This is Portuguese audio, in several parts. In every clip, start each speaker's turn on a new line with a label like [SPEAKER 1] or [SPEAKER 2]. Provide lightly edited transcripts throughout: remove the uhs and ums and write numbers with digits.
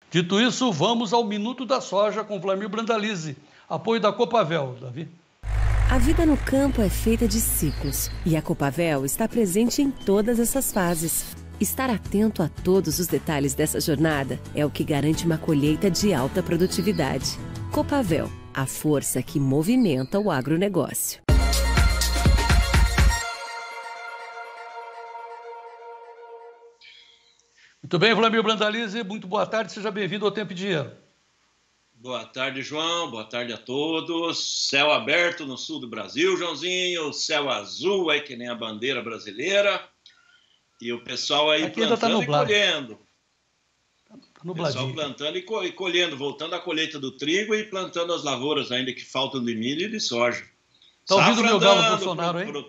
[SPEAKER 1] Dito isso, vamos ao Minuto da Soja com Vlamir Brandalize. Apoio da Copavel, Davi.
[SPEAKER 2] A vida no campo é feita de ciclos e a Copavel está presente em todas essas fases. Estar atento a todos os detalhes dessa jornada é o que garante uma colheita de alta produtividade. Copavel, a força que movimenta o agronegócio.
[SPEAKER 1] Muito bem, Vlamir Brandalize, muito boa tarde, seja bem-vindo ao Tempo e Dinheiro.
[SPEAKER 3] Boa tarde, João, boa tarde a todos. Céu aberto no sul do Brasil, Joãozinho, céu azul aí que nem a bandeira brasileira. E o pessoal aí
[SPEAKER 1] aqui plantando e colhendo.
[SPEAKER 3] Tá nubladinho. O pessoal plantando e colhendo, voltando à colheita do trigo e plantando as lavouras ainda que faltam de milho e de soja.
[SPEAKER 1] Tá ouvindo o meu galo Bolsonaro aí?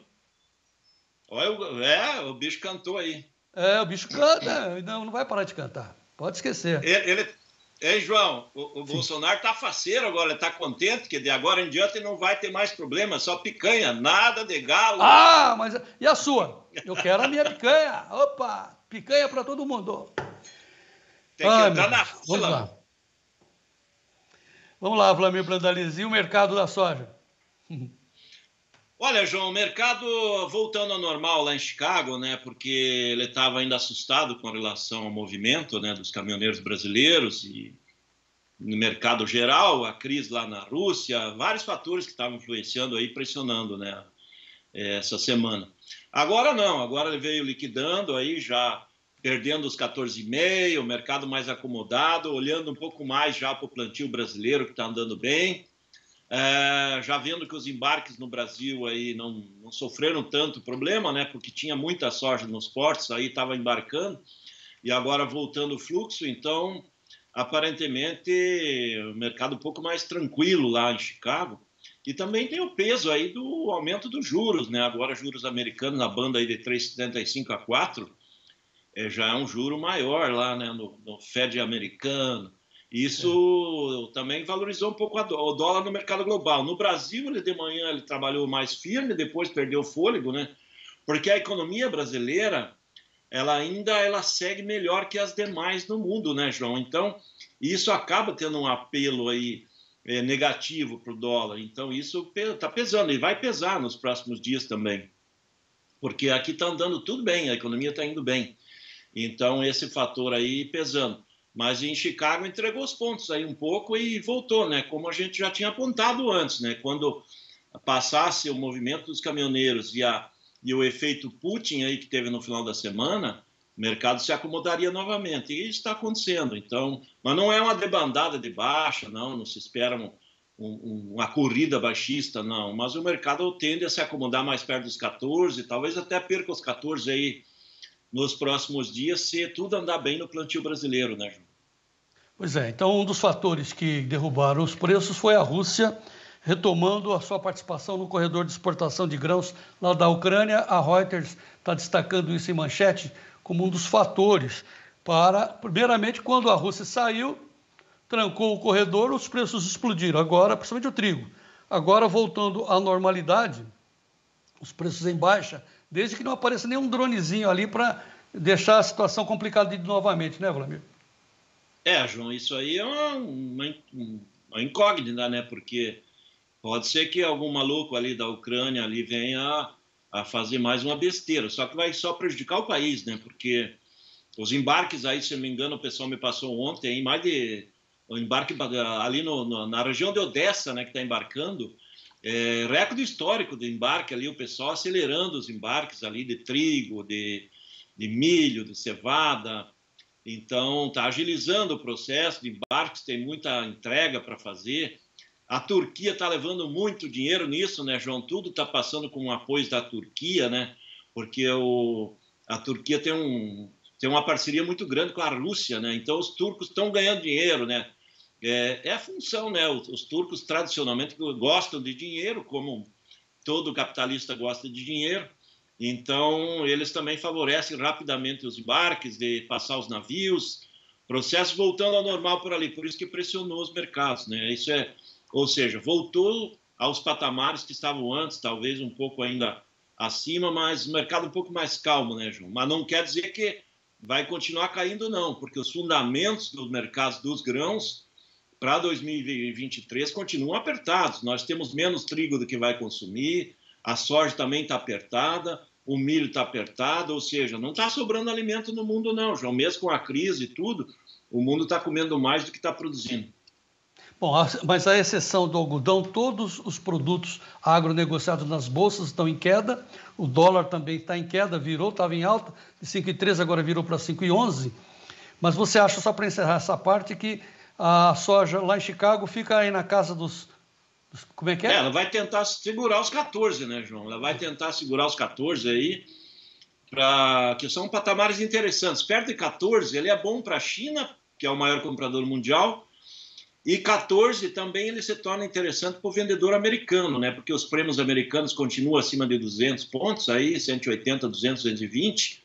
[SPEAKER 3] Olha, o bicho cantou aí.
[SPEAKER 1] O bicho canta, não vai parar de cantar, pode esquecer.
[SPEAKER 3] Ei, João, o Bolsonaro tá faceiro agora, ele tá contente que de agora em diante não vai ter mais problema, só picanha, nada de galo.
[SPEAKER 1] Ah, mas e a sua? Eu quero a minha picanha, opa, picanha para todo mundo.
[SPEAKER 3] Tem que entrar na fila.
[SPEAKER 1] Vamos lá, Vlamir Brandalize, e o mercado da soja?
[SPEAKER 3] Olha, João, o mercado voltando ao normal lá em Chicago, né? Porque ele estava ainda assustado com relação ao movimento, né, dos caminhoneiros brasileiros e no mercado geral, a crise lá na Rússia, vários fatores que estavam influenciando aí, pressionando, né, essa semana. Agora não, agora ele veio liquidando aí, já perdendo os 14,5, o mercado mais acomodado, olhando um pouco mais já para o plantio brasileiro que está andando bem. Já vendo que os embarques no Brasil aí não sofreram tanto problema, né? Porque tinha muita soja nos portos, aí estava embarcando e agora voltando o fluxo, então aparentemente o mercado um pouco mais tranquilo lá em Chicago. E também tem o peso aí do aumento dos juros, né? Agora juros americanos na banda aí de 3,75 a 4, já é um juro maior lá, né? No Fed americano. Isso também valorizou um pouco o dólar no mercado global. No Brasil, ele de manhã ele trabalhou mais firme, depois perdeu o fôlego, né? Porque a economia brasileira, ela segue melhor que as demais no mundo, né, João? Então, isso acaba tendo um apelo aí negativo para o dólar. Então, isso está pesando e vai pesar nos próximos dias também. Porque aqui está andando tudo bem, a economia está indo bem. Então, esse fator aí pesando. Mas em Chicago entregou os pontos aí um pouco e voltou, né? Como a gente já tinha apontado antes, né? Quando passasse o movimento dos caminhoneiros e o efeito Putin aí que teve no final da semana, o mercado se acomodaria novamente. E isso está acontecendo. Então, mas não é uma debandada de baixa, não se espera uma corrida baixista, não. Mas o mercado tende a se acomodar mais perto dos 14, talvez até perca os 14 aí nos próximos dias, se tudo andar bem no plantio brasileiro, né, João?
[SPEAKER 1] Pois é, então um dos fatores que derrubaram os preços foi a Rússia retomando a sua participação no corredor de exportação de grãos lá da Ucrânia. A Reuters está destacando isso em manchete como um dos fatores para, primeiramente, quando a Rússia saiu, trancou o corredor, os preços explodiram. Agora, principalmente o trigo. Agora, voltando à normalidade, os preços em baixa, desde que não apareça nenhum dronezinho ali para deixar a situação complicada novamente, né, Vlamir?
[SPEAKER 3] João, isso aí é uma incógnita, né? Porque pode ser que algum maluco ali da Ucrânia ali venha a fazer mais uma besteira, só que vai só prejudicar o país, né? Porque os embarques aí, se eu não me engano, o pessoal me passou ontem, aí, mais de o embarque ali na região de Odessa, né, que está embarcando, recorde histórico de embarque ali, o pessoal acelerando os embarques ali de trigo, de milho, de cevada. Então, está agilizando o processo de embarques, tem muita entrega para fazer. A Turquia está levando muito dinheiro nisso, né, João? Tudo está passando com o apoio da Turquia, né? Porque a Turquia tem uma parceria muito grande com a Rússia, né? Então, os turcos estão ganhando dinheiro, né? É a função, né? Os turcos tradicionalmente gostam de dinheiro, como todo capitalista gosta de dinheiro. Então, eles também favorecem rapidamente os embarques, de passar os navios, processo voltando ao normal por ali, por isso que pressionou os mercados, né? Ou seja, voltou aos patamares que estavam antes, talvez um pouco ainda acima, mas o mercado um pouco mais calmo, né, João? Mas não quer dizer que vai continuar caindo não, porque os fundamentos dos mercados dos grãos para 2023 continuam apertados. Nós temos menos trigo do que vai consumir, a soja também está apertada, o milho está apertado, ou seja, não está sobrando alimento no mundo não, João. Mesmo com a crise e tudo, o mundo está comendo mais do que está produzindo.
[SPEAKER 1] Bom, mas à exceção do algodão, todos os produtos agronegociados nas bolsas estão em queda, o dólar também está em queda, estava em alta, de 5,13 agora virou para 5,11. Mas você acha, só para encerrar essa parte, que a soja lá em Chicago fica aí na casa dos... Como é que é?
[SPEAKER 3] Ela vai tentar segurar os 14, né, João? Ela vai tentar segurar os 14 aí, que são patamares interessantes. Perto de 14, ele é bom para a China, que é o maior comprador mundial, e 14 também ele se torna interessante para o vendedor americano, né? Porque os prêmios americanos continuam acima de 200 pontos, aí 180, 200, 220.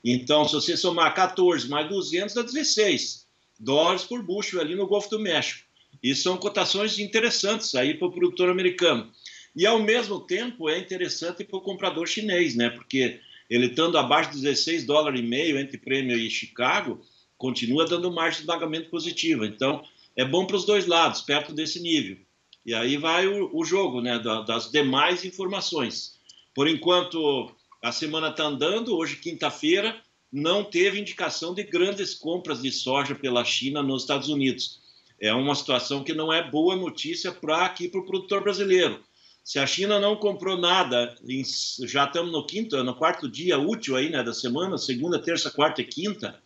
[SPEAKER 3] Então, se você somar 14 mais 200, dá 16 dólares por bushel ali no Golfo do México. E são cotações interessantes aí para o produtor americano. E, ao mesmo tempo, é interessante para o comprador chinês, né? Porque ele estando abaixo de 16 dólares e meio entre prêmio e Chicago, continua dando margem de pagamento positiva. Então, é bom para os dois lados, perto desse nível. E aí vai o jogo, né? Das demais informações. Por enquanto, a semana está andando. Hoje, quinta-feira, não teve indicação de grandes compras de soja pela China nos Estados Unidos. É uma situação que não é boa notícia para o produtor brasileiro. Se a China não comprou nada, já estamos no quarto dia útil aí, né, da semana, segunda, terça, quarta e quinta,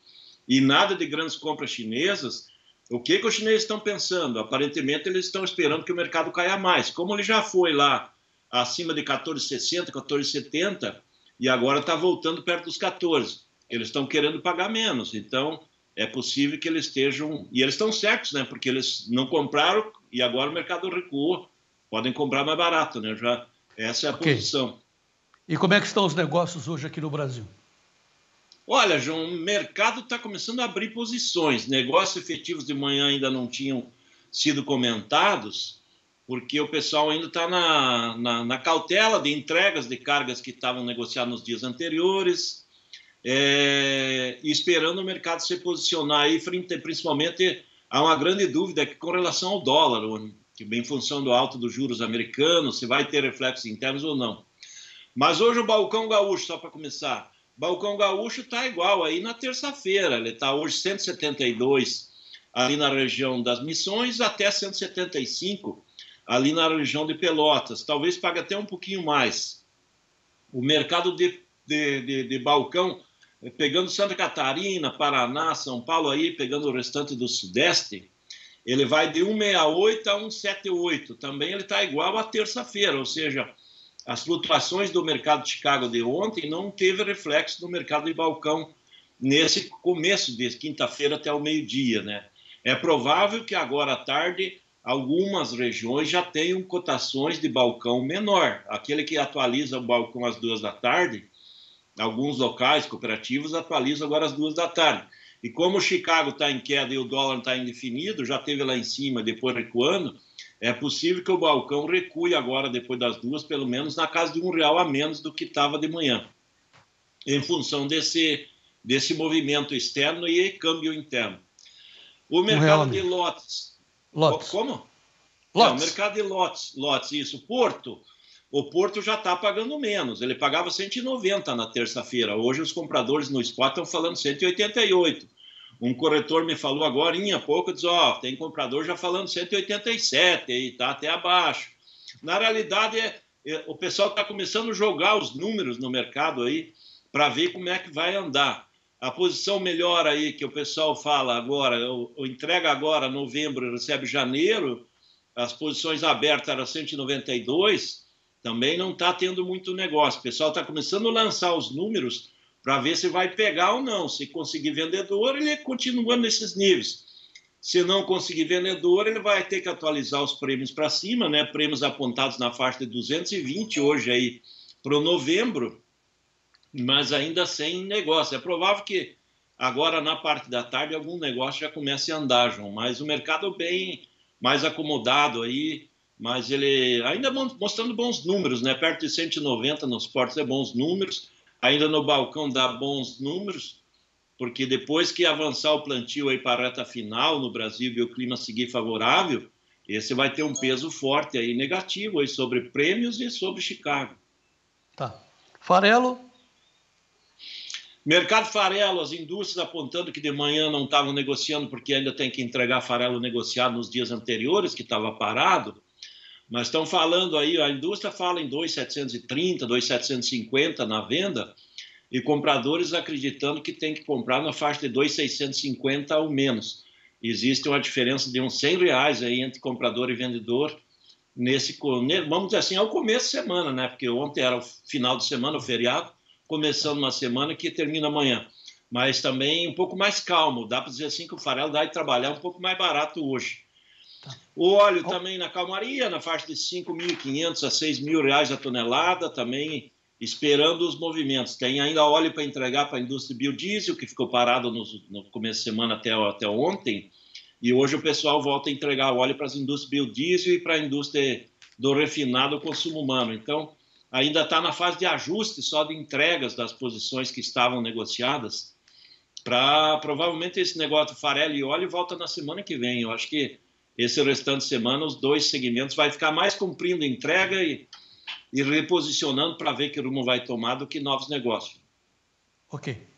[SPEAKER 3] e nada de grandes compras chinesas, o que os chineses estão pensando? Aparentemente eles estão esperando que o mercado caia mais. Como ele já foi lá acima de 14,60, 14,70, e agora está voltando perto dos 14. Eles estão querendo pagar menos, então... é possível que eles estejam... E eles estão certos, né? Porque eles não compraram e agora o mercado recuou. Podem comprar mais barato, né? Essa é a posição.
[SPEAKER 1] E como é que estão os negócios hoje aqui no Brasil?
[SPEAKER 3] Olha, João, o mercado está começando a abrir posições. Negócios efetivos de manhã ainda não tinham sido comentados, porque o pessoal ainda está na cautela de entregas de cargas que estavam negociadas nos dias anteriores... esperando o mercado se posicionar aí, principalmente há uma grande dúvida aqui com relação ao dólar, que em função do alto dos juros americanos, se vai ter reflexos internos ou não. Mas hoje o balcão gaúcho, só para começar, balcão gaúcho está igual aí na terça-feira, ele está hoje 172 ali na região das Missões, até 175 ali na região de Pelotas, talvez pague até um pouquinho mais. O mercado de balcão, pegando Santa Catarina, Paraná, São Paulo, aí pegando o restante do Sudeste, ele vai de 1,68 a 1,78. Também ele está igual à terça-feira, ou seja, as flutuações do mercado de Chicago de ontem não teve reflexo no mercado de balcão nesse começo de quinta-feira até o meio-dia, né? É provável que agora à tarde algumas regiões já tenham cotações de balcão menor. Aquele que atualiza o balcão às 2 da tarde, alguns locais cooperativos atualizam agora às 2 da tarde. E como o Chicago está em queda e o dólar está indefinido, já teve lá em cima, depois recuando, é possível que o balcão recue agora, depois das 2, pelo menos na casa de R$1 a menos do que estava de manhã, em função desse movimento externo e câmbio interno. O mercado de lotes. Como? Lotes. O mercado de lotes, isso. O Porto já está pagando menos. Ele pagava 190 na terça-feira. Hoje os compradores no spot estão falando 188. Um corretor me falou agora, há pouco, diz, tem comprador já falando 187, aí está até abaixo. Na realidade, o pessoal está começando a jogar os números no mercado aí para ver como é que vai andar. A posição melhor aí que o pessoal fala agora, o entrega agora novembro, recebe janeiro, as posições abertas eram 192, também não está tendo muito negócio. O pessoal está começando a lançar os números para ver se vai pegar ou não. Se conseguir vendedor, ele continua nesses níveis. Se não conseguir vendedor, ele vai ter que atualizar os prêmios para cima, né? Prêmios apontados na faixa de 220 hoje aí para o novembro, mas ainda sem negócio. É provável que agora, na parte da tarde, algum negócio já comece a andar, João. Mas o mercado bem mais acomodado aí, mas ele ainda mostrando bons números, né? Perto de 190 nos portos é bons números, ainda no balcão dá bons números. porque depois que avançar o plantio aí para a reta final no Brasil e o clima seguir favorável, esse vai ter um peso forte aí negativo aí sobre prêmios e sobre Chicago.
[SPEAKER 1] Tá. Farelo?
[SPEAKER 3] Mercado farelo, as indústrias apontando que de manhã não estavam negociando porque ainda tem que entregar farelo negociado nos dias anteriores, que estava parado, mas estão falando aí, a indústria fala em 2.730, 2.750 na venda, e compradores acreditando que tem que comprar na faixa de 2.650 ou menos. Existe uma diferença de uns R$100 aí entre comprador e vendedor vamos dizer assim, é o começo de semana, né? Porque ontem era o final de semana, o feriado, começando uma semana que termina amanhã. Mas também um pouco mais calmo. Dá para dizer assim que o farelo dá de trabalhar um pouco mais barato hoje. Tá. O óleo também na calmaria, na faixa de R$5.500 a R$6.000 a tonelada, também esperando os movimentos. Tem ainda óleo para entregar para a indústria biodiesel, que ficou parado no começo de semana até ontem. E hoje o pessoal volta a entregar óleo para as indústrias biodiesel e para a indústria do refinado consumo humano. Então, ainda está na fase de ajuste só de entregas das posições que estavam negociadas, para provavelmente esse negócio de farelo e óleo volta na semana que vem. Eu acho que esse restante de semana, os dois segmentos vai ficar mais cumprindo entrega e reposicionando para ver que rumo vai tomar do que novos negócios.
[SPEAKER 1] Ok.